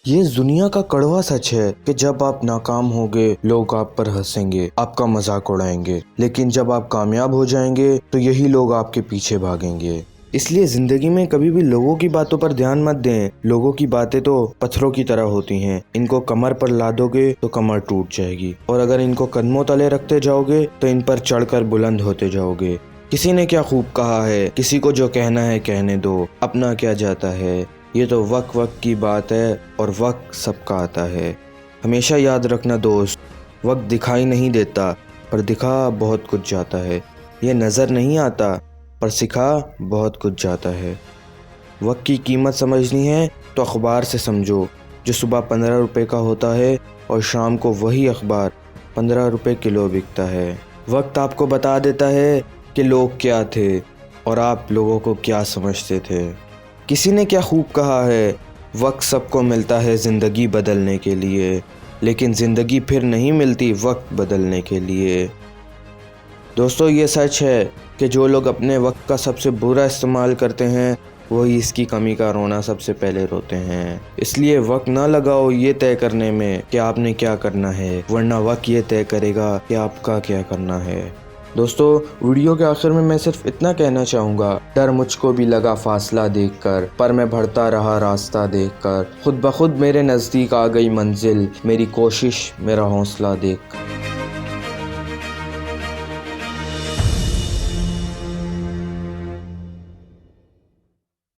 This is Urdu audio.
یہ دنیا کا کڑوا سچ ہے کہ جب آپ ناکام ہوگے لوگ آپ پر ہنسیں گے، آپ کا مذاق اڑائیں گے، لیکن جب آپ کامیاب ہو جائیں گے تو یہی لوگ آپ کے پیچھے بھاگیں گے۔ اس لیے زندگی میں کبھی بھی لوگوں کی باتوں پر دھیان مت دیں۔ لوگوں کی باتیں تو پتھروں کی طرح ہوتی ہیں، ان کو کمر پر لادو گے تو کمر ٹوٹ جائے گی، اور اگر ان کو قدموں تلے رکھتے جاؤ گے تو ان پر چڑھ کر بلند ہوتے جاؤ گے۔ کسی نے کیا خوب کہا ہے، کسی کو جو کہنا ہے کہنے دو، اپنا کیا جاتا ہے، یہ تو وقت کی بات ہے اور وقت سب کا آتا ہے۔ ہمیشہ یاد رکھنا دوست، وقت دکھائی نہیں دیتا پر دکھا بہت کچھ جاتا ہے۔ یہ نظر نہیں آتا پر سکھا بہت کچھ جاتا ہے۔ وقت کی قیمت سمجھنی ہے تو اخبار سے سمجھو، جو صبح 15 روپے کا ہوتا ہے اور شام کو وہی اخبار 15 روپے کلو بکتا ہے۔ وقت آپ کو بتا دیتا ہے کہ لوگ کیا تھے اور آپ لوگوں کو کیا سمجھتے تھے۔ کسی نے کیا خوب کہا ہے، وقت سب کو ملتا ہے زندگی بدلنے کے لیے، لیکن زندگی پھر نہیں ملتی وقت بدلنے کے لیے۔ دوستو، یہ سچ ہے کہ جو لوگ اپنے وقت کا سب سے برا استعمال کرتے ہیں وہی اس کی کمی کا رونا سب سے پہلے روتے ہیں۔ اس لیے وقت نہ لگاؤ یہ طے کرنے میں کہ آپ نے کیا کرنا ہے، ورنہ وقت یہ طے کرے گا کہ آپ کا کیا کرنا ہے۔ دوستو، ویڈیو کے آخر میں صرف اتنا کہنا چاہوں گا، ڈر مجھ کو بھی لگا فاصلہ دیکھ کر، پر میں بڑھتا رہا راستہ دیکھ کر، خود بخود میرے نزدیک آ گئی منزل، میری کوشش میرا حوصلہ دیکھ کر۔